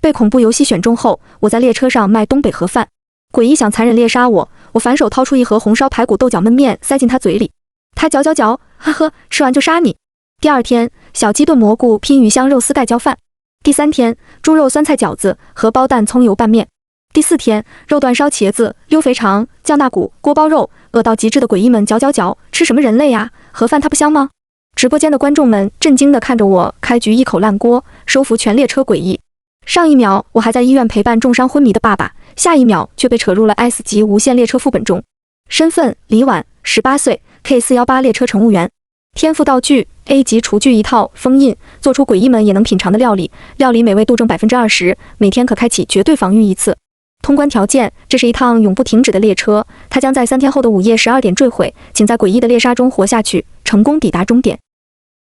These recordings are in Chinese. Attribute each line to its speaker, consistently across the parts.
Speaker 1: 被恐怖游戏选中后，我在列车上卖东北盒饭。诡异想残忍猎杀我，我反手掏出一盒红烧排骨豆角焖面塞进他嘴里，他嚼嚼嚼，呵呵，吃完就杀你。第二天，小鸡炖蘑菇拼鱼香肉丝盖浇饭。第三天，猪肉酸菜饺子荷包蛋葱油拌面。第四天，肉段烧茄子溜肥肠酱大骨锅包肉。饿到极致的诡异们嚼嚼嚼，吃什么人类呀？盒饭它不香吗？直播间的观众们震惊地看着我开局一口烂锅，收服全列车诡异。上一秒我还在医院陪伴重伤昏迷的爸爸，下一秒却被扯入了 S 级无限列车副本中。身份：李婉，18岁 ，K418 列车乘务员。天赋道具 ：A 级厨具一套，封印，做出诡异们也能品尝的料理，料理美味度正20%，每天可开启绝对防御1次。通关条件：这是一趟永不停止的列车，它将在3天后的午夜12点坠毁，请在诡异的猎杀中活下去，成功抵达终点。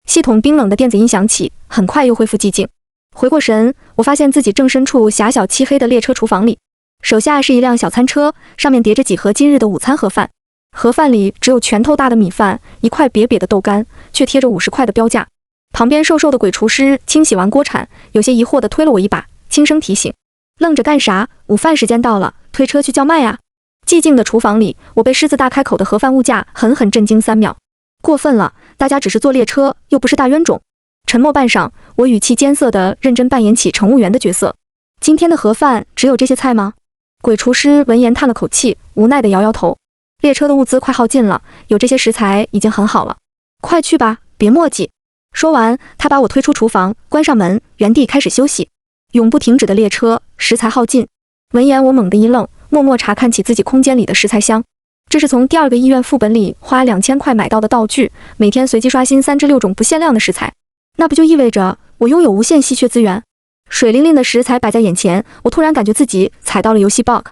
Speaker 1: 系统冰冷的电子音响起，很快又恢复寂静。回过神，我发现自己正身处狭小漆黑的列车厨房里，手下是一辆小餐车，上面叠着几盒今日的午餐盒饭。盒饭里只有拳头大的米饭，一块瘪瘪的豆干，却贴着50块的标价。旁边瘦瘦的鬼厨师清洗完锅铲，有些疑惑地推了我一把，轻声提醒：愣着干啥？午饭时间到了，推车去叫卖啊！寂静的厨房里，我被狮子大开口的盒饭物价狠狠震惊3秒。过分了，大家只是坐列车，又不是大冤种。沉默半晌，我语气艰涩地认真扮演起乘务员的角色。今天的盒饭只有这些菜吗？鬼厨师闻言叹了口气，无奈地摇摇头。列车的物资快耗尽了，有这些食材已经很好了。快去吧，别墨迹。说完，他把我推出厨房，关上门，原地开始休息。永不停止的列车，食材耗尽。闻言，我猛地一愣，默默查看起自己空间里的食材箱。这是从第2个医院副本里花2000块买到的道具，每天随机刷新3至6种不限量的食材。那不就意味着我拥有无限稀缺资源？水灵灵的食材摆在眼前，我突然感觉自己踩到了游戏 bug。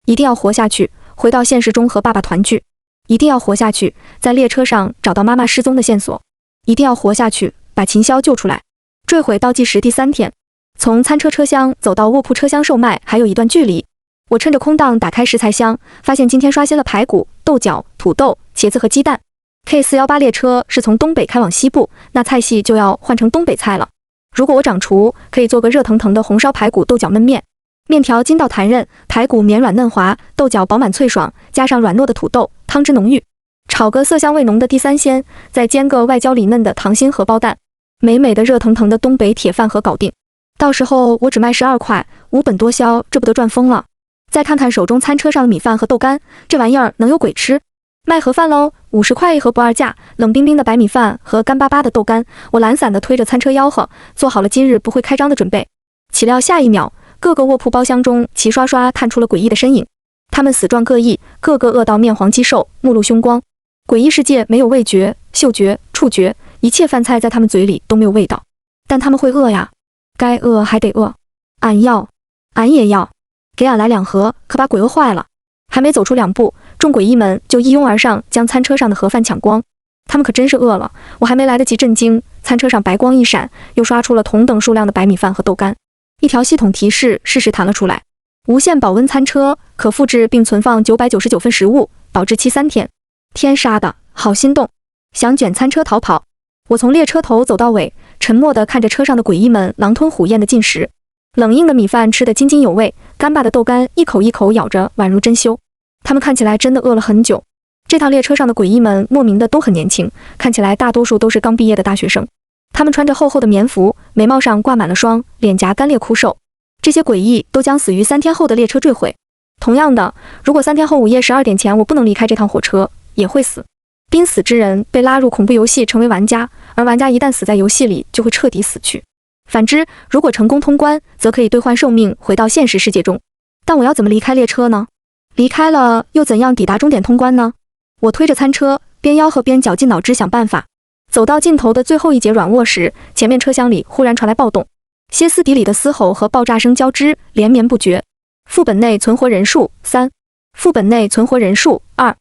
Speaker 1: 一定要活下去，回到现实中和爸爸团聚。一定要活下去，在列车上找到妈妈失踪的线索。一定要活下去，把秦霄救出来。坠毁倒计时第3天，从餐车车厢走到卧铺车厢售卖还有一段距离。我趁着空档打开食材箱，发现今天刷新了排骨、豆角、土豆、茄子和鸡蛋。K418 列车是从东北开往西部，那菜系就要换成东北菜了。如果我掌厨，可以做个热腾腾的红烧排骨豆角焖面，面条筋道弹韧，排骨绵软嫩滑，豆角饱满脆爽，加上软糯的土豆，汤汁浓郁。炒个色香味浓的地三鲜，再煎个外焦里嫩的溏心荷包蛋，美美的热腾腾的东北铁饭盒搞定。到时候我只卖12块，5本多销，这不得赚疯了。再看看手中餐车上的米饭和豆干，这玩意儿能有鬼吃？卖盒饭喽，50块一盒不二价，冷冰冰的白米饭和干巴巴的豆干，我懒散地推着餐车吆喝，做好了今日不会开张的准备。岂料下一秒，各个卧铺包厢中齐刷刷探出了诡异的身影，他们死状各异，个个饿到面黄肌瘦，目露凶光。诡异世界没有味觉、嗅觉、触觉，一切饭菜在他们嘴里都没有味道，但他们会饿呀，该饿还得饿。俺要，俺也要，给俺来2盒，可把鬼饿坏了。还没走出2步，众诡异们就一拥而上，将餐车上的盒饭抢光。他们可真是饿了，我还没来得及震惊，餐车上白光一闪，又刷出了同等数量的白米饭和豆干。一条系统提示适时弹了出来：无限保温餐车，可复制并存放999份食物，保质期3天。天杀的，好心动，想卷餐车逃跑。我从列车头走到尾，沉默地看着车上的诡异们狼吞虎咽的进食。冷硬的米饭吃得津津有味，干巴的豆干一口一口咬着，宛如珍馐。他们看起来真的饿了很久。这趟列车上的诡异们莫名的都很年轻，看起来大多数都是刚毕业的大学生。他们穿着厚厚的棉服，眉毛上挂满了霜，脸颊干裂枯瘦。这些诡异都将死于3天后的列车坠毁。同样的，如果3天后午夜12点前我不能离开这趟火车，也会死。濒死之人被拉入恐怖游戏成为玩家，而玩家一旦死在游戏里，就会彻底死去。反之，如果成功通关，则可以兑换寿命回到现实世界中。但我要怎么离开列车呢？离开了又怎样抵达终点通关呢？我推着餐车，边吆喝边绞尽脑汁想办法。走到尽头的最后一节软卧时，前面车厢里忽然传来暴动，歇斯底里的嘶吼和爆炸声交织，连绵不绝。副本内存活人数3，副本内存活人数2，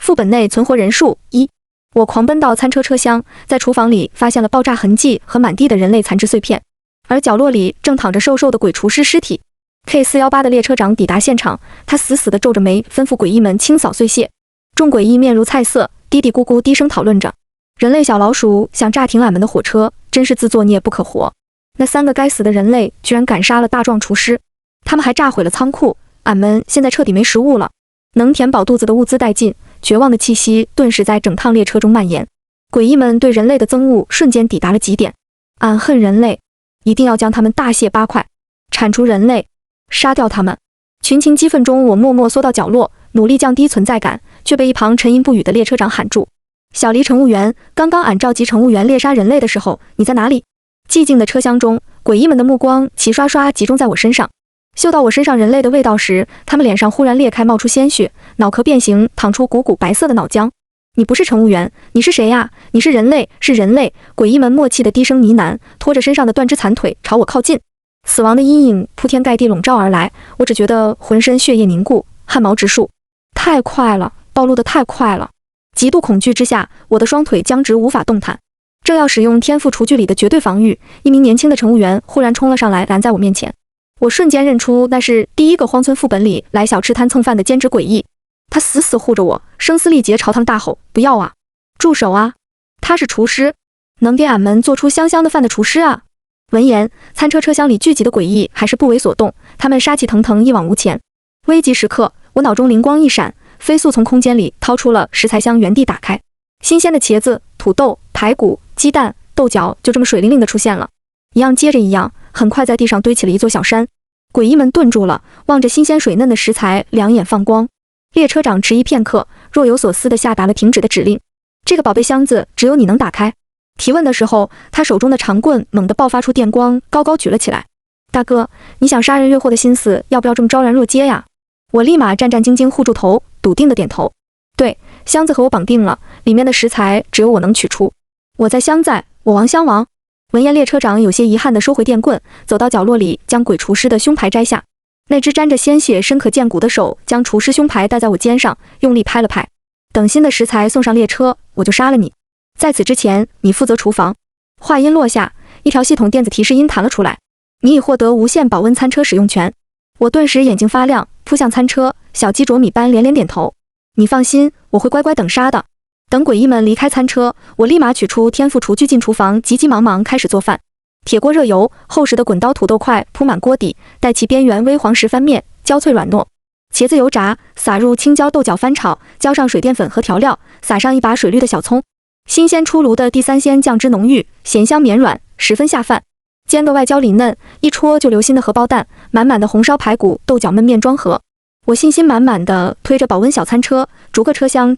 Speaker 1: 副本内存活人数1。我狂奔到餐车车厢，在厨房里发现了爆炸痕迹和满地的人类残肢碎片，而角落里正躺着瘦瘦的鬼厨师尸体。K418 的列车长抵达现场，他死死地皱着眉，吩咐诡异们清扫碎屑。众诡异面如菜色，嘀嘀咕咕低声讨论着。人类小老鼠想炸停俺们的火车，真是自作孽不可活。那3个该死的人类居然赶杀了大壮厨师，他们还炸毁了仓库，俺们现在彻底没食物了。能填饱肚子的物资殆尽，绝望的气息顿时在整趟列车中蔓延。诡异们对人类的憎恶瞬间抵达了极点，俺恨人类，一定要将他们大卸八块，铲除人类，杀掉他们。群情激愤中，我默默缩到角落，努力降低存在感，却被一旁沉吟不语的列车长喊住：“小黎乘务员，刚刚俺召集乘务员猎杀人类的时候，你在哪里？”寂静的车厢中，诡异们的目光齐刷刷集中在我身上。嗅到我身上人类的味道时，他们脸上忽然裂开，冒出鲜血，脑壳变形，淌出股股白色的脑浆。你不是乘务员，你是谁呀？你是人类，是人类！诡异们默契的低声呢喃，拖着身上的断肢残腿朝我靠近。死亡的阴影铺天盖地笼罩而来，我只觉得浑身血液凝固，汗毛直竖。太快了，暴露得太快了！极度恐惧之下，我的双腿僵直无法动弹。正要使用天赋厨具里的绝对防御，一名年轻的乘务员忽然冲了上来，拦在我面前。我瞬间认出那是第一个荒村副本里来小吃摊蹭饭的兼职诡异。他死死护着我，声嘶力竭朝他们大吼：“不要啊！住手啊！他是厨师，能给俺们做出香香的饭的厨师啊！”闻言，餐车车厢里聚集的诡异还是不为所动，他们杀气腾腾，一往无前。危急时刻，我脑中灵光一闪，飞速从空间里掏出了食材箱，原地打开。新鲜的茄子、土豆、排骨、鸡蛋、豆角就这么水灵灵的出现了，一样接着一样，很快在地上堆起了一座小山。诡异们顿住了，望着新鲜水嫩的食材，两眼放光。列车长迟疑片刻，若有所思地下达了停止的指令：“这个宝贝箱子只有你能打开。”提问的时候，他手中的长棍猛地爆发出电光，高高举了起来。“大哥，你想杀人越货的心思，要不要这么昭然若揭呀？”我立马战战兢兢护住头，笃定地点头：“对，箱子和我绑定了，里面的食材只有我能取出。我在乡在，我王相王。”闻言，列车长有些遗憾地收回电棍，走到角落里，将鬼厨师的胸牌摘下。那只沾着鲜血、深可见骨的手将厨师胸牌戴在我肩上，用力拍了拍：“等新的食材送上列车，我就杀了你。在此之前，你负责厨房。”话音落下，一条系统电子提示音弹了出来：“你已获得无限保温餐车使用权。”我顿时眼睛发亮，扑向餐车，小鸡啄米般连连点头：“你放心，我会乖乖等杀的。”等诡异们离开餐车，我立马取出天赋厨具进厨房，急急忙忙开始做饭。铁锅热油，厚实的滚刀土豆块铺满锅底，待其边缘微黄时翻面，焦脆软糯。茄子油炸，撒入青椒豆角翻炒，浇上水淀粉和调料，撒上一把水绿的小葱。新鲜出炉的地三鲜酱汁浓郁，咸香绵软，十分下饭。煎个外焦里嫩，一戳就流心的荷包蛋，满满的红烧排骨、豆角焖面装盒。我信心满满地推着保温小餐车，逐个车厢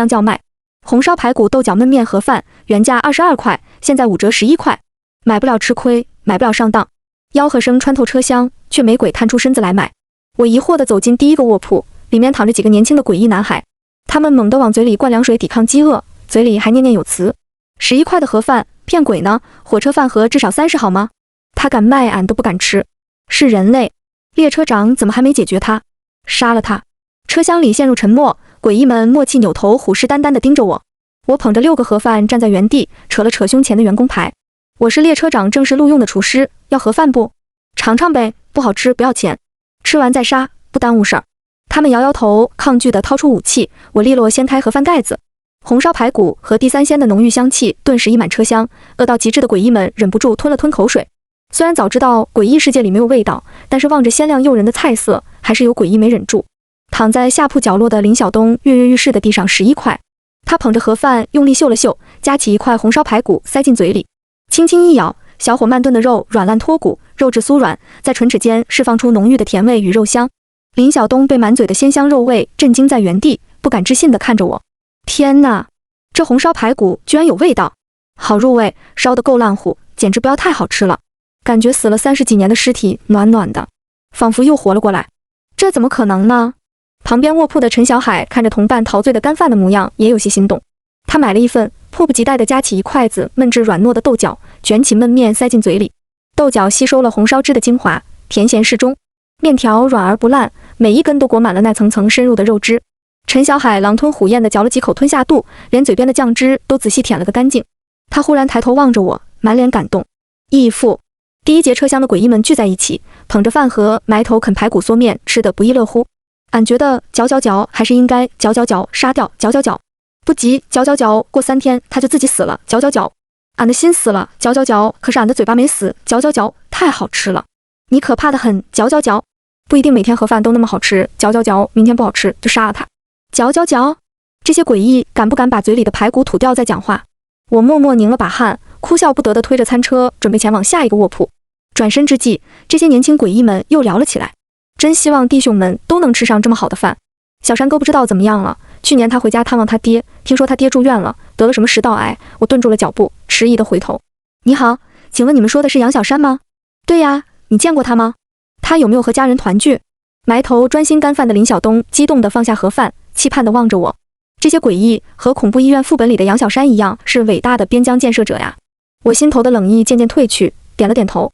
Speaker 1: 叫卖。红烧排骨、豆角焖面盒饭原价22块，现在5折11块。买不了吃亏，买不了上当。吆喝声穿透车厢，却没鬼探出身子来买。我疑惑地走进第一个卧铺，里面躺着几个年轻的诡异男孩，他们猛地往嘴里灌凉水抵抗饥饿，嘴里还念念有词：“11块的盒饭，骗鬼呢！火车饭盒至少30好吗？他敢卖，俺都不敢吃。是人类，列车长怎么还没解决他？杀了他！”车厢里陷入沉默，诡异们默契扭头，虎视眈眈地盯着我。我捧着6个盒饭站在原地，扯了扯胸前的员工牌。我是列车长正式录用的厨师，要盒饭不？尝尝呗，不好吃不要钱，吃完再杀，不耽误事儿。他们摇摇头，抗拒地掏出武器。我利落掀开盒饭盖子，红烧排骨和地三鲜的浓郁香气顿时溢满车厢，饿到极致的诡异们忍不住吞了吞口水。虽然早知道诡异世界里没有味道，但是望着鲜亮诱人的菜色，还是有诡异没忍住。躺在下铺角落的林晓东跃跃欲试地递上11块，他捧着盒饭用力嗅了嗅，夹起一块红烧排骨塞进嘴里。轻轻一咬，小火慢炖的肉软烂脱骨，肉质酥软，在唇齿间释放出浓郁的甜味与肉香。林晓东被满嘴的鲜香肉味震惊在原地，不敢置信地看着我。天哪，这红烧排骨居然有味道，好入味，烧得够烂乎，简直不要太好吃了。感觉死了30几年的尸体暖暖的，仿佛又活了过来。这怎么可能呢？旁边卧铺的陈小海看着同伴陶醉的干饭的模样，也有些心动。他买了一份，迫不及待地夹起一筷子焖至软糯的豆角，卷起焖面塞进嘴里。豆角吸收了红烧汁的精华，甜咸适中，面条软而不烂，每一根都裹满了那层层深入的肉汁。陈小海狼吞虎咽地嚼了几口吞下肚，连嘴边的酱汁都仔细舔了个干净。他忽然抬头望着我，满脸感动。义父。第一节车厢的诡异们聚在一起，捧着饭盒埋头啃排骨缩面，吃得不亦乐乎。俺觉得嚼还是应该嚼杀掉嚼。不急，嚼过3天他就自己死了，嚼。俺的心死了，嚼嚼嚼，可是俺的嘴巴没死，嚼嚼嚼，太好吃了。你可怕得很，嚼嚼嚼。不一定每天盒饭都那么好吃，嚼嚼嚼，明天不好吃就杀了它。嚼嚼嚼。这些诡异敢不敢把嘴里的排骨吐掉再讲话？我默默拧了把汗，哭笑不得地推着餐车准备前往下一个卧铺。转身之际，这些年轻诡异们又聊了起来。真希望弟兄们都能吃上这么好的饭。小山哥不知道怎么样了，去年他回家探望他爹，听说他爹住院了，得了什么食道癌。我顿住了脚步，迟疑地回头。你好，请问你们说的是杨小山吗？对呀，你见过他吗？他有没有和家人团聚？埋头专心干饭的林晓东激动地放下盒饭，期盼地望着我。这些诡异和恐怖医院副本里的杨小山一样，是伟大的边疆建设者呀。我心头的冷意渐渐褪去，点了点头。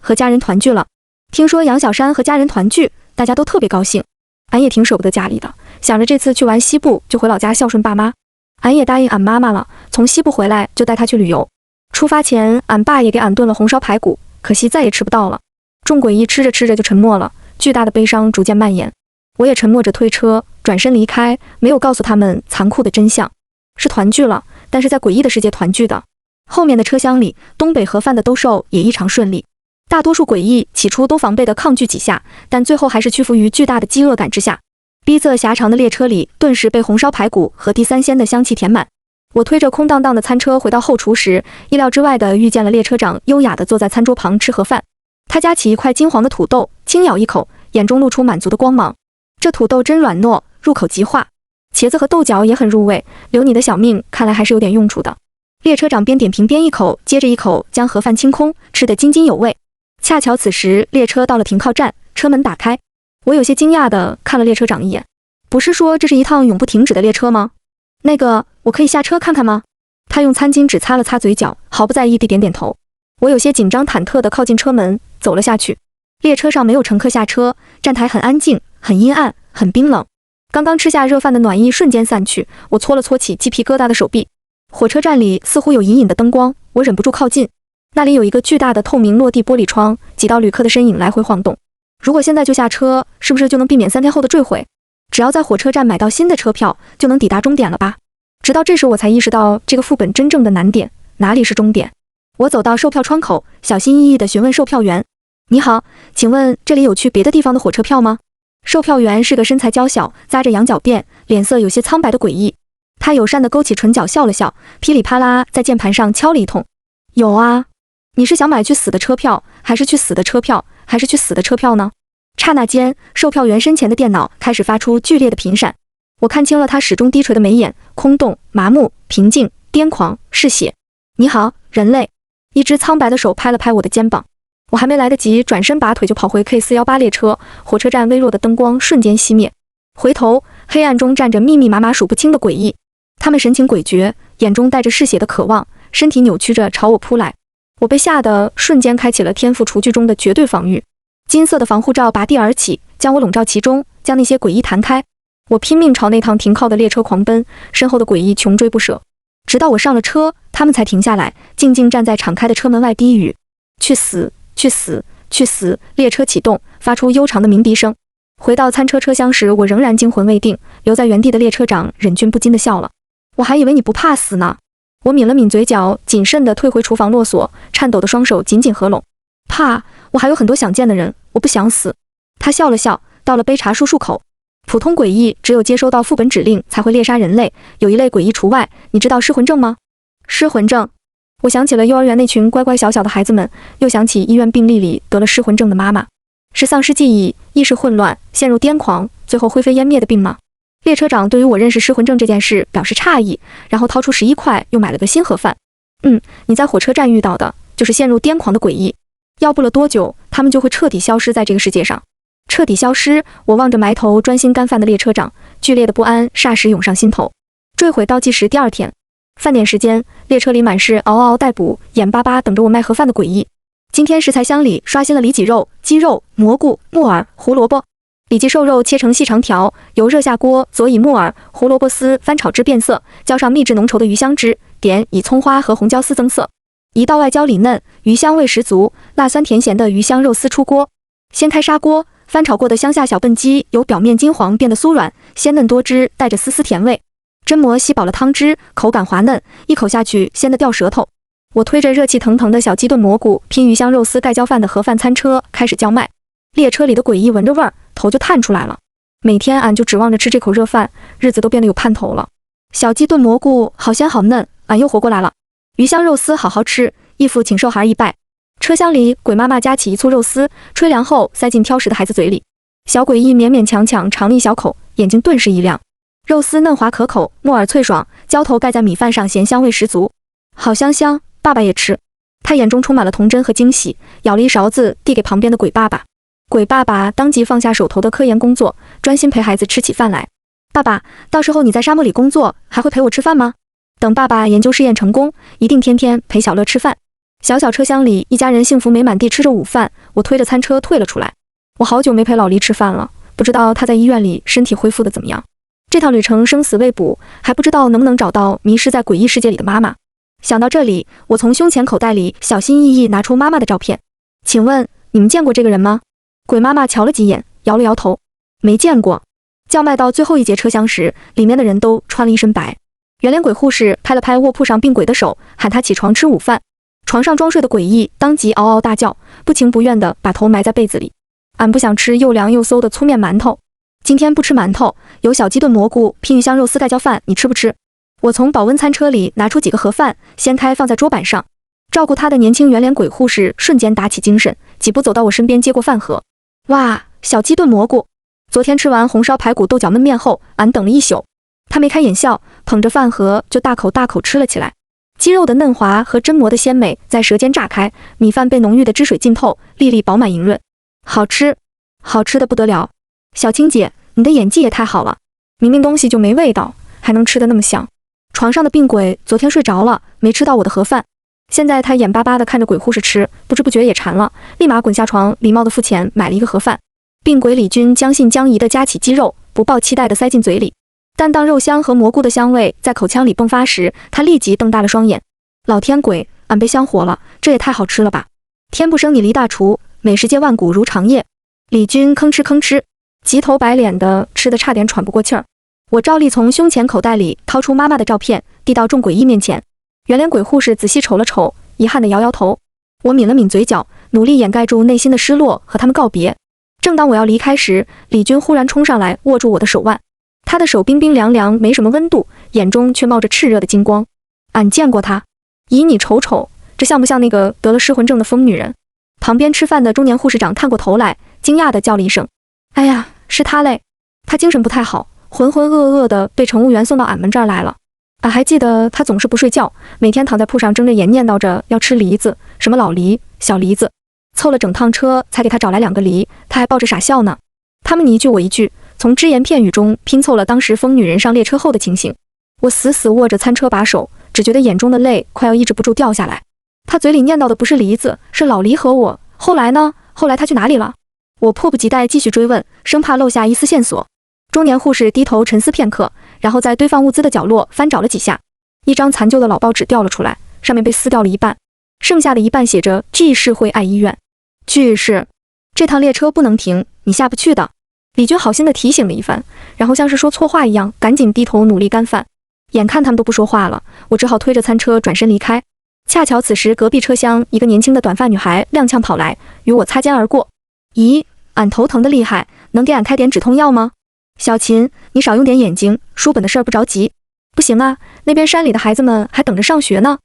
Speaker 1: 和家人团聚了。听说杨小山和家人团聚，大家都特别高兴。俺也挺舍不得家里的，想着这次去完西部就回老家孝顺爸妈。俺也答应俺妈妈了，从西部回来就带她去旅游。出发前，俺爸也给俺炖了红烧排骨，可惜再也吃不到了。众诡异吃着吃着就沉默了，巨大的悲伤逐渐蔓延。我也沉默着推车，转身离开，没有告诉他们残酷的真相。是团聚了，但是在诡异的世界团聚的。后面的车厢里，东北盒饭的兜售也异常顺利。大多数诡异起初都防备地抗拒几下，但最后还是屈服于巨大的饥饿感之下。逼仄狭长的列车里顿时被红烧排骨和地三鲜的香气填满。我推着空荡荡的餐车回到后厨时，意料之外地遇见了列车长优雅地坐在餐桌旁吃盒饭。他夹起一块金黄的土豆，轻咬一口，眼中露出满足的光芒。这土豆真软糯，入口即化。茄子和豆角也很入味，留你的小命看来还是有点用处的。列车长边点评边一口接着一口将盒饭清空，吃得津津有味。恰巧此时列车到了停靠站，车门打开。我有些惊讶地看了列车长一眼。不是说这是一趟永不停止的列车吗？那个，我可以下车看看吗？他用餐巾纸擦了擦嘴角，毫不在意地点点头。我有些紧张忐忑地靠近车门，走了下去。列车上没有乘客下车，站台很安静，很阴暗，很冰冷。刚刚吃下热饭的暖意瞬间散去，我搓了搓起鸡皮疙瘩的手臂。火车站里似乎有隐隐的灯光，我忍不住靠近。那里有一个巨大的透明落地玻璃窗，几道旅客的身影来回晃动。如果现在就下车，是不是就能避免3天后的坠毁？只要在火车站买到新的车票，就能抵达终点了吧？直到这时我才意识到这个副本真正的难点，哪里是终点？我走到售票窗口，小心翼翼地询问售票员：“你好，请问这里有去别的地方的火车票吗？”售票员是个身材娇小、扎着羊角辫、脸色有些苍白的诡异。他友善地勾起唇角笑了笑，噼里啪啦在键盘上敲了一通。有啊，你是想买去死的车票，还是去死的车票，还是去死的车票呢？刹那间，售票员身前的电脑开始发出剧烈的频闪。我看清了他始终低垂的眉眼，空洞、麻木、平静、癫狂、嗜血。你好，人类。一只苍白的手拍了拍我的肩膀。我还没来得及转身拔腿，就跑回 K418 列车。火车站微弱的灯光瞬间熄灭。回头，黑暗中站着密密麻麻数不清的诡异。他们神情诡谲，眼中带着嗜血的渴望，身体扭曲着朝我扑来。我被吓得瞬间开启了天赋厨具中的绝对防御。金色的防护罩拔地而起，将我笼罩其中，将那些诡异弹开。我拼命朝那趟停靠的列车狂奔，身后的诡异穷追不舍。直到我上了车，他们才停下来，静静站在敞开的车门外低语：“去死，去死，去死！”列车启动，发出悠长的鸣笛声。回到餐车车厢时，我仍然惊魂未定。留在原地的列车长忍俊不禁地笑了：“我还以为你不怕死呢。”我抿了抿嘴角，谨慎地退回厨房落锁，颤抖的双手紧紧合拢。怕？我还有很多想见的人，我不想死。他笑了笑，倒了杯茶漱漱口。普通诡异只有接收到副本指令才会猎杀人类，有一类诡异除外。你知道失魂症吗？失魂症。我想起了幼儿园那群乖乖小小的孩子们，又想起医院病历里得了失魂症的妈妈。是丧失记忆、意识混乱、陷入癫狂，最后灰飞烟灭的病吗？列车长对于我认识失魂症这件事表示诧异，然后掏出11块，又买了个新盒饭。你在火车站遇到的就是陷入癫狂的诡异。要不了多久，他们就会彻底消失在这个世界上。彻底消失。我望着埋头专心干饭的列车长，剧烈的不安霎时涌上心头。坠毁倒计时第2天，饭点时间，列车里满是嗷嗷待哺、眼巴巴等着我卖盒饭的诡异。今天食材箱里刷新了里脊肉、鸡肉、蘑菇、木耳、胡萝卜。里脊瘦肉切成细长条，油热下锅，佐以木耳、胡萝卜丝翻炒至变色，浇上秘制浓稠的鱼香汁，点以葱花和红椒丝增色。一道外焦里嫩，鱼香味十足，辣酸甜咸的鱼香肉丝出锅。掀开砂锅，翻炒过的乡下小笨鸡由表面金黄变得酥软，鲜嫩多汁，带着丝丝甜味。榛蘑吸饱了汤汁，口感滑嫩，一口下去鲜得掉舌头。我推着热气腾腾的小鸡炖蘑菇拼鱼香肉丝盖浇饭的盒饭餐车开始叫卖。列车里的诡异闻着味儿，头就探出来了。每天俺就指望着吃这口热饭，日子都变得有盼头了。小鸡炖蘑菇好鲜好嫩，俺又活过来了。鱼香肉丝好好吃，义父请受孩一拜。车厢里，鬼妈妈夹起一簇肉丝，吹凉后塞进挑食的孩子嘴里。小诡异勉勉强强尝了一小口，眼睛顿时一亮。肉丝嫩滑可口，木耳脆爽，浇头盖在米饭上，咸香味十足，好香香。爸爸也吃，他眼中充满了童真和惊喜，舀了一勺子递给旁边的鬼爸爸。鬼爸爸当即放下手头的科研工作，专心陪孩子吃起饭来。爸爸，到时候你在沙漠里工作，还会陪我吃饭吗？等爸爸研究试验成功，一定天天陪小乐吃饭。小小车厢里，一家人幸福美满地吃着午饭，我推着餐车退了出来。我好久没陪老黎吃饭了，不知道他在医院里身体恢复的怎么样。这趟旅程生死未卜，还不知道能不能找到迷失在诡异世界里的妈妈。想到这里，我从胸前口袋里小心翼翼拿出妈妈的照片。请问你们见过这个人吗？鬼妈妈瞧了几眼，摇了摇头，没见过。叫卖到最后一节车厢时，里面的人都穿了一身白。圆脸鬼护士拍了拍卧铺上病鬼的手，喊他起床吃午饭。床上装睡的诡异当即嗷嗷大叫，不情不愿地把头埋在被子里。俺不想吃又凉又馊的粗面馒头，今天不吃馒头，有小鸡炖蘑菇拼鱼香肉丝盖浇饭，你吃不吃？我从保温餐车里拿出几个盒饭，掀开放在桌板上。照顾他的年轻圆脸鬼护士瞬间打起精神，几步走到我身边接过饭盒。哇，小鸡炖蘑菇！昨天吃完红烧排骨豆角焖面后，俺等了一宿。他眉开眼笑，捧着饭盒就大口大口吃了起来。鸡肉的嫩滑和榛蘑的鲜美在舌尖炸开，米饭被浓郁的汁水浸透，粒粒饱满莹润，好吃，好吃的不得了。小青姐，你的演技也太好了，明明东西就没味道，还能吃得那么香。床上的病鬼昨天睡着了，没吃到我的盒饭，现在他眼巴巴地看着鬼护士吃，不知不觉也馋了，立马滚下床，礼貌地付钱买了一个盒饭。病鬼李军将信将疑地夹起鸡肉，不抱期待地塞进嘴里。淡淡肉香和蘑菇的香味在口腔里迸发时，他立即瞪大了双眼。老天鬼，俺被香活了，这也太好吃了吧！天不生你黎大厨，美食界万古如长夜。李军吭哧吭哧，急头白脸的吃得差点喘不过气儿。我照例从胸前口袋里掏出妈妈的照片，递到众诡异面前。圆脸鬼护士仔细瞅了瞅，遗憾地摇摇头。我抿了抿嘴角，努力掩盖住内心的失落，和他们告别。正当我要离开时，李军忽然冲上来，握住我的手腕。他的手冰冰凉凉，没什么温度，眼中却冒着炽热的金光。俺见过他，咦，你瞅瞅，这像不像那个得了失魂症的疯女人？旁边吃饭的中年护士长探过头来，惊讶地叫了一声：“哎呀，是他嘞！他精神不太好，浑浑噩噩的被乘务员送到俺们这儿来了。俺还记得他总是不睡觉，每天躺在铺上睁着眼念叨着要吃梨子，什么老梨、小梨子，凑了整趟车才给他找来2个梨，他还抱着傻笑呢。他们你一句我一句，从只言片语中拼凑了当时疯女人上列车后的情形。我死死握着餐车把手，只觉得眼中的泪快要抑制不住掉下来。他嘴里念叨的不是梨子，是老黎和我。后来呢？后来他去哪里了？我迫不及待继续追问，生怕漏下一丝线索。中年护士低头沉思片刻，然后在堆放物资的角落翻找了几下，一张残旧的老报纸掉了出来，上面被撕掉了一半，剩下的一半写着 G 市会爱医院。G 市，这趟列车不能停，你下不去的。李军好心的提醒了一番，然后像是说错话一样，赶紧低头努力干饭。眼看他们都不说话了，我只好推着餐车转身离开。恰巧此时隔壁车厢一个年轻的短发女孩踉跄跑来，与我擦肩而过。咦，俺头疼的厉害，能给俺开点止痛药吗？小秦，你少用点眼睛，书本的事儿不着急。不行啊，那边山里的孩子们还等着上学呢。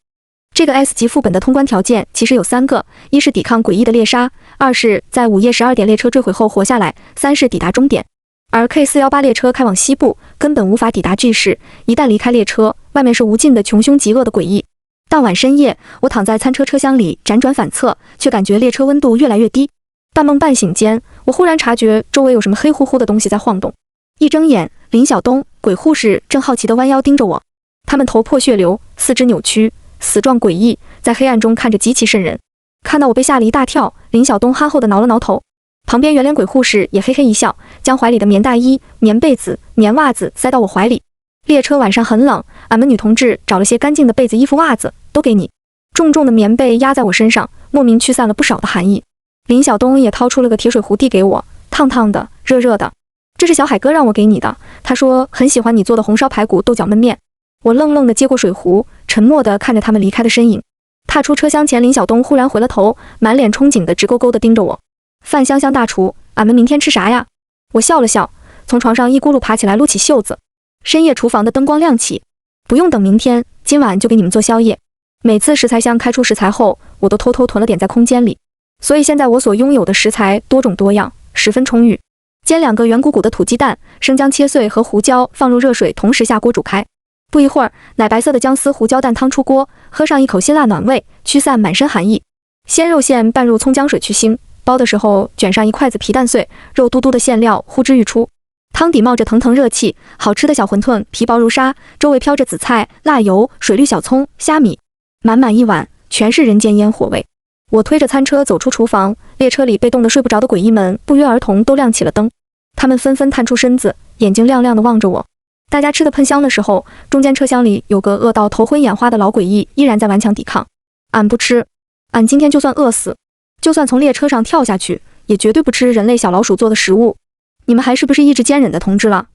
Speaker 1: 这个 S 级副本的通关条件其实有3个，一是抵抗诡异的猎杀，2是在午夜12点列车坠毁后活下来，3是抵达终点。而 K418 列车开往西部，根本无法抵达 G 市，一旦离开列车，外面是无尽的穷凶极恶的诡异。当晚深夜，我躺在餐车车厢里辗转反侧，却感觉列车温度越来越低。半梦半醒间，我忽然察觉周围有什么黑乎乎的东西在晃动。一睁眼，林晓东、鬼护士正好奇地弯腰盯着我，他们头破血流，四肢扭曲，死状诡异，在黑暗中看着极其瘆人。看到我被吓了一大跳，林晓东憨厚地挠了挠头，旁边圆脸鬼护士也嘿嘿一笑，将怀里的棉大衣、棉被子、棉袜子塞到我怀里。列车晚上很冷，俺们女同志找了些干净的被子、衣服、袜子，都给你。重重的棉被压在我身上，莫名驱散了不少的寒意。林晓东也掏出了个铁水壶递给我，烫烫的，热热的。这是小海哥让我给你的，他说很喜欢你做的红烧排骨豆角焖面。我愣愣地接过水壶，沉默地看着他们离开的身影。踏出车厢前，林晓东忽然回了头，满脸憧憬的直勾勾地盯着我。范香香大厨，俺们明天吃啥呀？我笑了笑，从床上一咕噜爬起来，撸起袖子。深夜厨房的灯光亮起，不用等明天，今晚就给你们做宵夜。每次食材箱开出食材后，我都偷偷囤了点在空间里，所以现在我所拥有的食材多种多样，十分充裕。煎2个圆鼓鼓的土鸡蛋，生姜切碎和胡椒放入热水，同时下锅煮开。不一会儿，奶白色的姜丝胡椒蛋汤出锅，喝上一口辛辣暖胃，驱散满身寒意。鲜肉馅拌入葱姜水去腥，包的时候卷上一筷子皮蛋碎，肉嘟嘟的馅料呼之欲出。汤底冒着腾腾热气，好吃的小馄饨皮薄如纱，周围飘着紫菜、辣油、水绿小葱、虾米，满满一碗全是人间烟火味。我推着餐车走出厨房，列车里被冻得睡不着的诡异们不约而同都亮起了灯，他们纷纷探出身子，眼睛亮亮地望着我。大家吃得喷香的时候，中间车厢里有个饿到头昏眼花的老诡异依然在顽强抵抗。俺不吃，俺今天就算饿死，就算从列车上跳下去，也绝对不吃人类小老鼠做的食物。你们还是不是意志坚忍的同志了？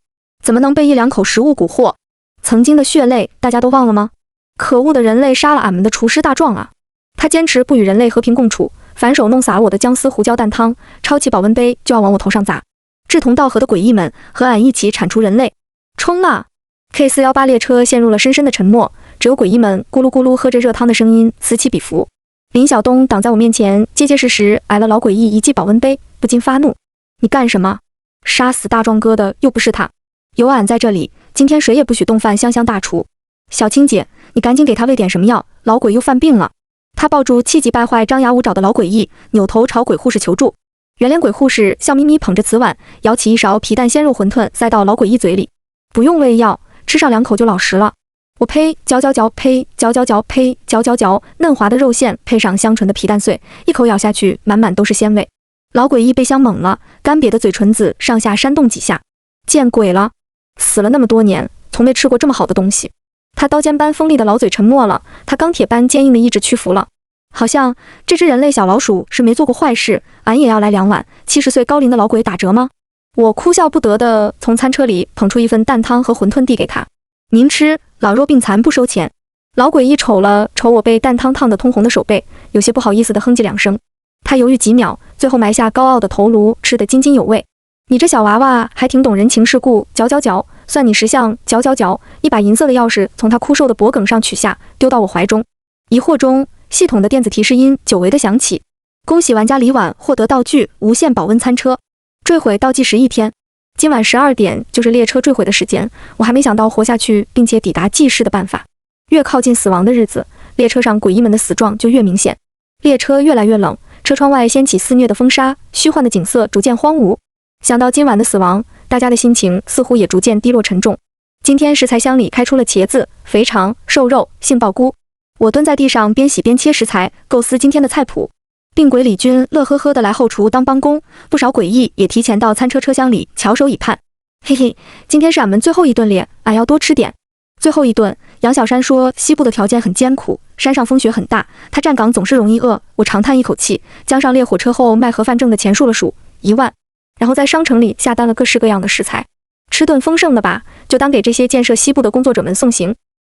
Speaker 1: 怎么能被1-2口食物蛊惑？曾经的血泪大家都忘了吗？可恶的人类杀了俺们的厨师大壮啊！他坚持不与人类和平共处，反手弄洒了我的姜丝胡椒蛋汤，抄起保温杯就要往我头上砸。志同道合的诡异们和俺一起铲除人类，冲啊！ K418 列车陷入了深深的沉默，只有诡异们咕噜咕噜喝着热汤的声音此起彼伏。林晓东挡在我面前，结结实实挨了老诡异一记保温杯，不禁发怒：你干什么？杀死大壮哥的又不是他，有俺在这里，今天谁也不许动犯香香大厨。小青姐，你赶紧给他喂点什么药，老鬼又犯病了。他抱住气急败坏、张牙舞爪的老诡异，扭头朝鬼护士求助。圆脸鬼护士笑眯眯捧着瓷碗，舀起一勺皮蛋鲜肉馄饨塞到老诡异嘴里。不用喂药，吃上2口就老实了。我呸，嚼嚼嚼，呸，嚼嚼嚼，呸，嚼嚼嚼，嫩滑的肉馅配上香醇的皮蛋碎，一口咬下去，满满都是鲜味。老诡异被香懵了，干瘪的嘴唇子上下扇动几下。见鬼了，死了那么多年，从没吃过这么好的东西。他刀尖般锋利的老嘴沉默了，他钢铁般坚硬的意志屈服了。好像这只人类小老鼠是没做过坏事，俺也要来2碗70岁高龄的老鬼打折吗？我哭笑不得地从餐车里捧出一份蛋汤和馄饨递给他，您吃，老弱病残不收钱。老鬼一瞅了瞅我被蛋汤烫得通红的手背，有些不好意思地哼唧2声。他犹豫几秒，最后埋下高傲的头颅，吃得津津有味。你这小娃娃还挺懂人情世故，嚼嚼嚼，算你识相，嚼嚼嚼。一把银色的钥匙从他枯瘦的脖颈上取下，丢到我怀中。疑惑中，系统的电子提示音久违地响起：恭喜玩家李婉获得道具无限保温餐车，坠毁倒计时1天。今晚12点就是列车坠毁的时间，我还没想到活下去并且抵达记事的办法。越靠近死亡的日子，列车上诡异们的死状就越明显。列车越来越冷，车窗外掀起肆虐的风沙，虚幻的景色逐渐荒芜。想到今晚的死亡，大家的心情似乎也逐渐低落沉重。今天食材箱里开出了茄子、肥肠、瘦肉、杏鲍菇。我蹲在地上边洗边切食材，构思今天的菜谱。病鬼李军乐呵呵地来后厨当帮工，不少诡异也提前到餐车车厢里翘首以盼。嘿嘿，今天是俺们最后一顿咧，俺要多吃点。最后一顿，杨小山说西部的条件很艰苦，山上风雪很大，他站岗总是容易饿。我长叹一口气，将上列火车后卖盒饭挣的钱数了数，1万。然后在商城里下单了各式各样的食材，吃顿丰盛的吧，就当给这些建设西部的工作者们送行。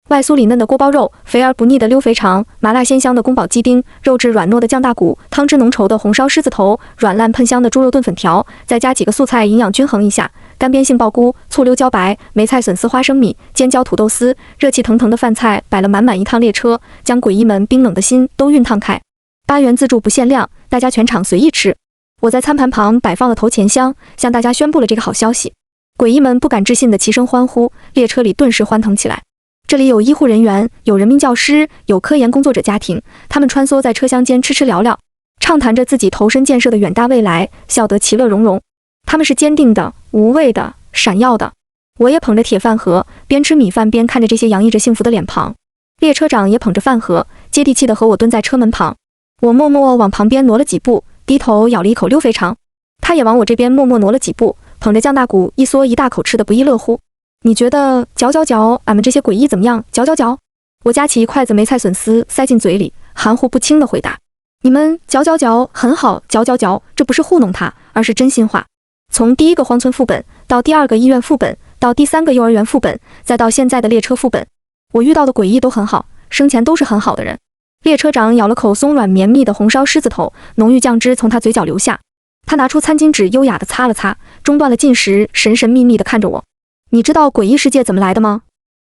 Speaker 1: 外酥里嫩的锅包肉，肥而不腻的溜肥肠，麻辣鲜香的宫保鸡丁，肉质软糯的酱大骨，汤汁浓稠的红烧狮子头，软烂喷香的猪肉炖粉条，再加几个素菜，营养均衡一下。干煸杏鲍菇、醋溜茭白、梅菜笋丝花生米、尖椒土豆丝，热气腾腾的饭菜摆了满满一趟列车，将诡异们冰冷的心都熨烫开。8元自助不限量，大家全场随意吃。我在餐盘旁摆放了头钱箱，向大家宣布了这个好消息。诡异们不敢置信的齐声欢呼，列车里顿时欢腾起来。这里有医护人员，有人民教师，有科研工作者家庭，他们穿梭在车厢间吃吃聊聊，畅谈着自己投身建设的远大未来，笑得其乐融融。他们是坚定的、无畏的、闪耀的。我也捧着铁饭盒，边吃米饭边看着这些洋溢着幸福的脸庞。列车长也捧着饭盒，接地气地和我蹲在车门旁。我默默往旁边挪了几步，低头咬了一口溜肥肠。他也往我这边默默挪了几步，捧着酱大骨一嗦一大口吃得不亦乐乎。你觉得嚼嚼嚼，俺们这些诡异怎么样？嚼嚼嚼。我夹起一筷子梅菜笋丝塞进嘴里，含糊不清地回答：你们嚼嚼嚼很好，嚼嚼嚼，这不是糊弄他，而是真心话。从第1个荒村副本到第2个医院副本，到第3个幼儿园副本，再到现在的列车副本，我遇到的诡异都很好，生前都是很好的人。列车长咬了口松软绵密的红烧狮子头，浓郁酱汁从他嘴角流下。他拿出餐巾纸优雅地擦了擦，中断了进食，神神秘秘地看着我。你知道诡异世界怎么来的吗？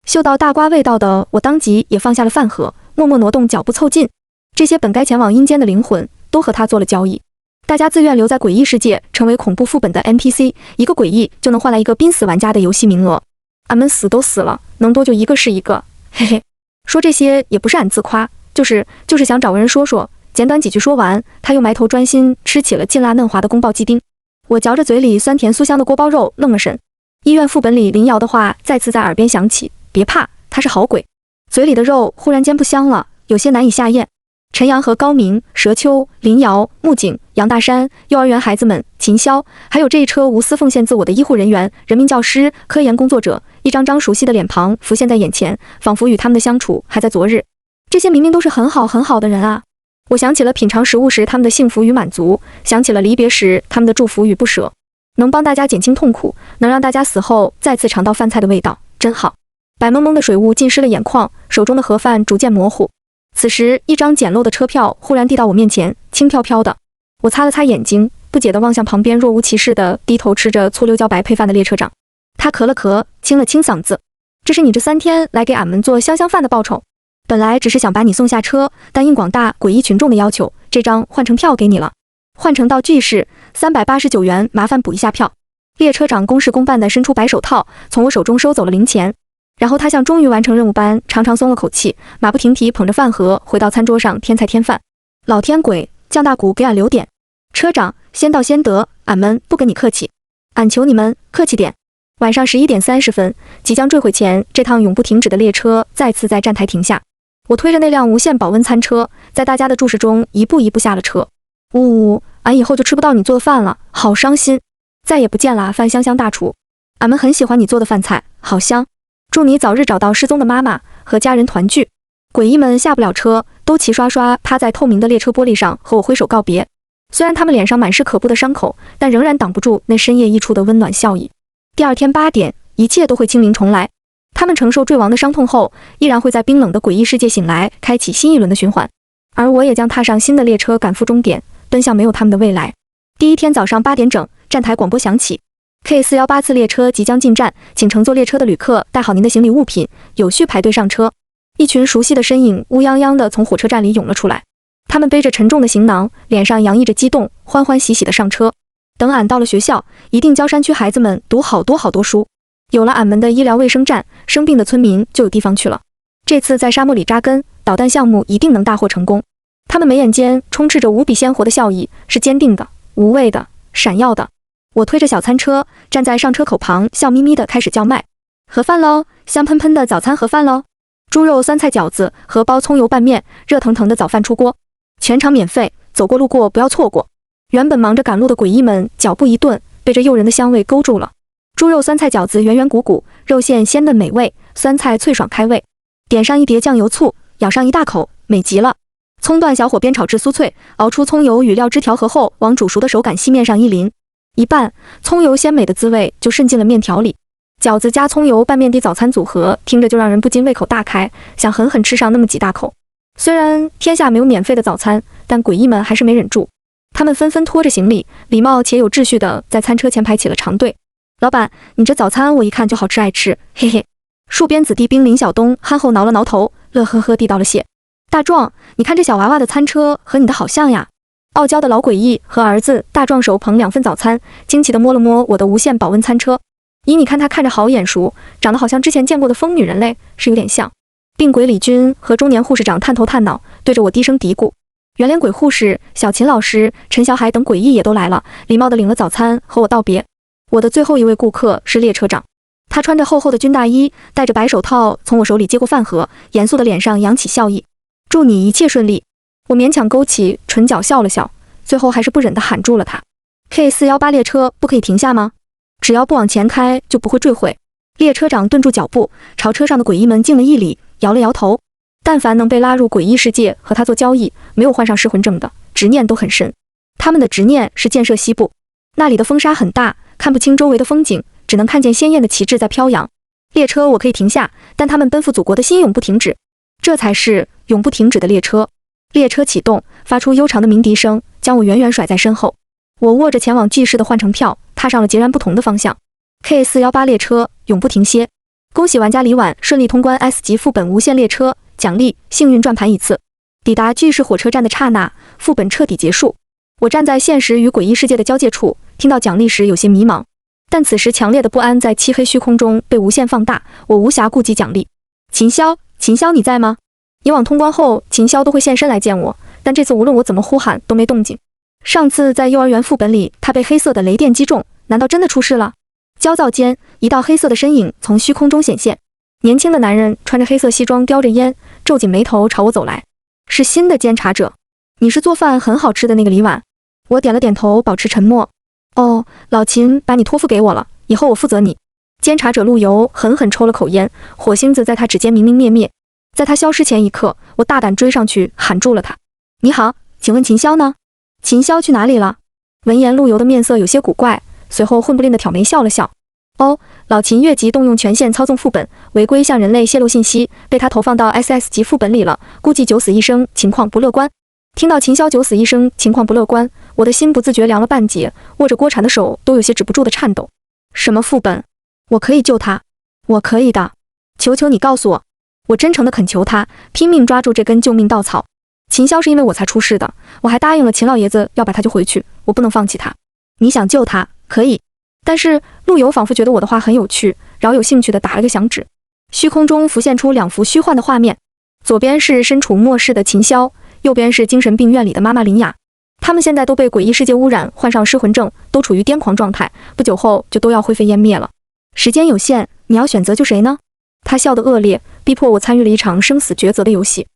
Speaker 1: 嗅到大瓜味道的我当即也放下了饭盒，默默挪动脚步凑近。这些本该前往阴间的灵魂都和他做了交易，大家自愿留在诡异世界，成为恐怖副本的 NPC， 一个诡异就能换来一个濒死玩家的游戏名额。俺们死都死了，能多就一个是一个，嘿嘿。说这些也不是俺自夸，就是想找个人说说。简短几句说完，他又埋头专心吃起了劲辣嫩滑的宫爆鸡丁。我嚼着嘴里酸甜酥香的锅包肉，愣了神。医院副本里林瑶的话再次在耳边响起，别怕，他是好鬼。嘴里的肉忽然间不香了，有些难以下咽。陈阳和高明、佘秋、林瑶、穆景、杨大山、幼儿园孩子们、秦霄，还有这一车无私奉献自我的医护人员、人民教师、科研工作者，一张张熟悉的脸庞浮现在眼前，仿佛与他们的相处还在昨日。这些明明都是很好的人啊！我想起了品尝食物时他们的幸福与满足，想起了离别时他们的祝福与不舍。能帮大家减轻痛苦，能让大家死后再次尝到饭菜的味道，真好。白蒙蒙的水雾浸湿了眼眶，手中的盒饭逐渐模糊。此时，一张简陋的车票忽然递到我面前，轻飘飘的。我擦了擦眼睛，不解地望向旁边若无其事地低头吃着醋溜椒白配饭的列车长。他咳了咳，清了清嗓子：“这是你这3天来给俺们做香香饭的报酬。本来只是想把你送下车，但应广大诡异群众的要求，这张换乘票给你了。换乘到G市389元，麻烦补一下票。”列车长公事公办地伸出白手套，从我手中收走了零钱。然后他像终于完成任务般长长松了口气，马不停蹄捧着饭盒回到餐桌上添菜添饭。老天鬼，降大鼓给俺留点。车长，先到先得，俺们不跟你客气，俺求你们客气点。晚上11点30分，即将坠毁前，这趟永不停止的列车再次在站台停下。我推着那辆无限保温餐车，在大家的注视中一步一步下了车。呜，俺以后就吃不到你做的饭了，好伤心。再也不见了，饭香香大厨。俺们很喜欢你做的饭菜，好香。祝你早日找到失踪的妈妈，和家人团聚。诡异们下不了车，都齐刷刷趴在透明的列车玻璃上和我挥手告别。虽然他们脸上满是可怖的伤口，但仍然挡不住那深夜溢出的温暖笑意。第二天8点，一切都会清零重来。他们承受坠亡的伤痛后，依然会在冰冷的诡异世界醒来，开启新一轮的循环。而我也将踏上新的列车，赶赴终点，奔向没有他们的未来。第一天早上8点整，站台广播响起。K418次列车即将进站，请乘坐列车的旅客带好您的行李物品，有序排队上车。一群熟悉的身影乌泱泱地从火车站里涌了出来，他们背着沉重的行囊，脸上洋溢着激动，欢欢喜喜地上车。等俺到了学校，一定教山区孩子们读好多书。有了俺们的医疗卫生站，生病的村民就有地方去了。这次在沙漠里扎根，导弹项目一定能大获成功。他们眉眼间充斥着无比鲜活的笑意，是坚定的、无畏的、闪耀的。我推着小餐车，站在上车口旁，笑眯眯地开始叫卖：盒饭喽，香喷喷的早餐盒饭喽，猪肉酸菜饺子、荷包葱油拌面，热腾腾的早饭出锅，全场免费，走过路过不要错过。原本忙着赶路的诡异们脚步一顿，被这诱人的香味勾住了。猪肉酸菜饺子圆圆鼓鼓，肉馅鲜嫩美味，酸菜脆爽开胃，点上一碟酱油醋，咬上一大口，美极了。葱段小火煸炒至酥脆，熬出葱油与料汁调和后，往煮熟的手擀细面上一淋。一拌，葱油鲜美的滋味就渗进了面条里。饺子加葱油拌面的早餐组合，听着就让人不禁胃口大开，想狠狠吃上那么几大口。虽然天下没有免费的早餐，但诡异们还是没忍住，他们纷纷拖着行李，礼貌且有秩序地在餐车前排起了长队。老板，你这早餐我一看就好吃爱吃，嘿嘿。戍边子弟兵林晓东憨厚挠了挠头，乐呵呵地道了谢。大壮，你看这小娃娃的餐车和你的好像呀。傲娇的老诡异和儿子大壮手捧2份早餐，惊奇地摸了摸我的无限保温餐车。咦，你看他看着好眼熟，长得好像之前见过的疯女人类，是有点像。病鬼李军和中年护士长探头探脑，对着我低声嘀咕。圆脸鬼护士、小秦老师、陈小海等诡异也都来了，礼貌地领了早餐和我道别。我的最后一位顾客是列车长，他穿着厚厚的军大衣，戴着白手套，从我手里接过饭盒，严肃的脸上扬起笑意。祝你一切顺利。我勉强勾起唇角笑了笑，最后还是不忍地喊住了他。K418列车不可以停下吗？只要不往前开，就不会坠毁。列车长顿住脚步，朝车上的诡异们敬了一礼，摇了摇头。但凡能被拉入诡异世界和他做交易，没有患上失魂症的，执念都很深。他们的执念是建设西部，那里的风沙很大，看不清周围的风景，只能看见鲜艳的旗帜在飘扬。列车我可以停下，但他们奔赴祖国的心永不停止，这才是永不停止的列车。列车启动，发出悠长的鸣笛声，将我远远甩在身后。我握着前往 G 市的换乘票，踏上了截然不同的方向。K418 列车永不停歇。恭喜玩家李婉顺利通关 S 级副本无限列车，奖励幸运转盘1次。抵达 G 市火车站的刹那，副本彻底结束。我站在现实与诡异世界的交界处，听到奖励时有些迷茫，但此时强烈的不安在漆黑虚空中被无限放大，我无暇顾及奖励。秦霄，秦霄你在吗？以往通关后，秦霄都会现身来见我，但这次无论我怎么呼喊都没动静。上次在幼儿园副本里，他被黑色的雷电击中，难道真的出事了？焦躁间，一道黑色的身影从虚空中显现。年轻的男人穿着黑色西装，叼着烟，皱紧眉头朝我走来。是新的监察者，你是做饭很好吃的那个李婉。我点了点头，保持沉默。哦，老秦把你托付给我了，以后我负责你。监察者陆游狠狠抽了口烟，火星子在他指尖明明灭灭。在他消失前一刻，我大胆追上去喊住了他。你好，请问秦霄呢？秦霄去哪里了？闻言，陆游的面色有些古怪，随后混不吝地挑眉笑了笑。哦，老秦越级动用权限操纵副本，违规向人类泄露信息，被他投放到 SS 级副本里了，估计九死一生，情况不乐观。听到秦霄九死一生，情况不乐观，我的心不自觉凉了半截，握着锅铲的手都有些止不住的颤抖。什么副本？我可以救他，我可以的，求求你告诉我。我真诚地恳求他，拼命抓住这根救命稻草。秦霄是因为我才出事的，我还答应了秦老爷子要把他救回去，我不能放弃他。你想救他，可以。但是陆游仿佛觉得我的话很有趣，饶有兴趣地打了个响指。虚空中浮现出两幅虚幻的画面，左边是身处末世的秦霄，右边是精神病院里的妈妈林雅。他们现在都被诡异世界污染，患上失魂症，都处于癫狂状态，不久后就都要灰飞烟灭了。时间有限，你要选择救谁呢？他笑得恶劣，逼迫我参与了一场生死抉择的游戏。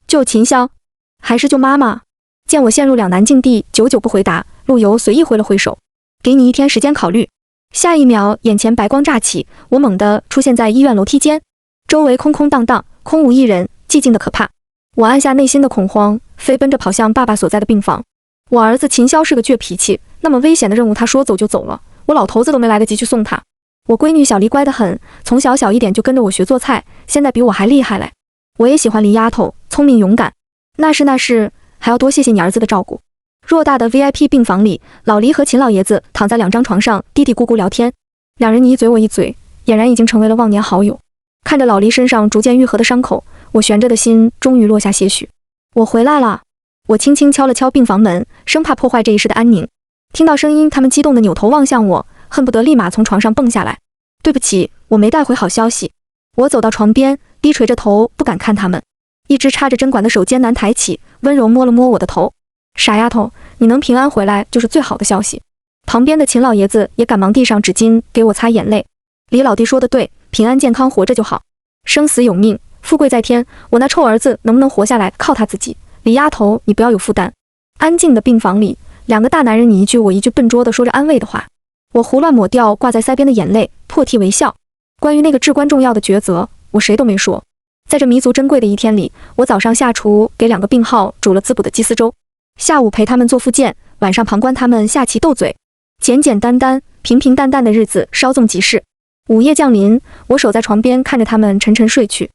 Speaker 1: 救秦霄，还是救妈妈？见我陷入两难境地，久久不回答，陆游随意挥了挥手，给你1天时间考虑。下一秒，眼前白光乍起，我猛地出现在医院楼梯间，周围空空荡荡，空无一人，寂静的可怕。我按下内心的恐慌，飞奔着跑向爸爸所在的病房。我儿子秦霄是个倔脾气，那么危险的任务他说走就走了，我老头子都没来得及去送他。我闺女小黎乖得很，从小一点就跟着我学做菜，现在比我还厉害嘞。我也喜欢黎丫头，聪明勇敢。那是，还要多谢谢你儿子的照顾。偌大的 VIP 病房里，老黎和秦老爷子躺在2张床上嘀嘀咕咕聊天，两人你一嘴我一嘴，俨然已经成为了忘年好友。看着老黎身上逐渐愈合的伤口，我悬着的心终于落下些许。我回来了。我轻轻敲了敲病房门，生怕破坏这一世的安宁。听到声音，他们激动地扭头望向我，恨不得立马从床上蹦下来。对不起，我没带回好消息。我走到床边，低垂着头，不敢看他们。一只插着针管的手艰难抬起，温柔摸了摸我的头。傻丫头，你能平安回来就是最好的消息。旁边的秦老爷子也赶忙递上纸巾给我擦眼泪。李老弟说的对，平安健康活着就好。生死有命，富贵在天，我那臭儿子能不能活下来靠他自己。李丫头，你不要有负担。安静的病房里，2个大男人你一句我一句笨拙地说着安慰的话。我胡乱抹掉挂在腮边的眼泪，破涕为笑。关于那个至关重要的抉择，我谁都没说。在这弥足珍贵的1天里，我早上下厨给2个病号煮了滋补的鸡丝粥，下午陪他们做复健，晚上旁观他们下棋斗嘴，简简单单、平平淡淡的日子稍纵即逝。午夜降临，我守在床边看着他们沉沉睡去，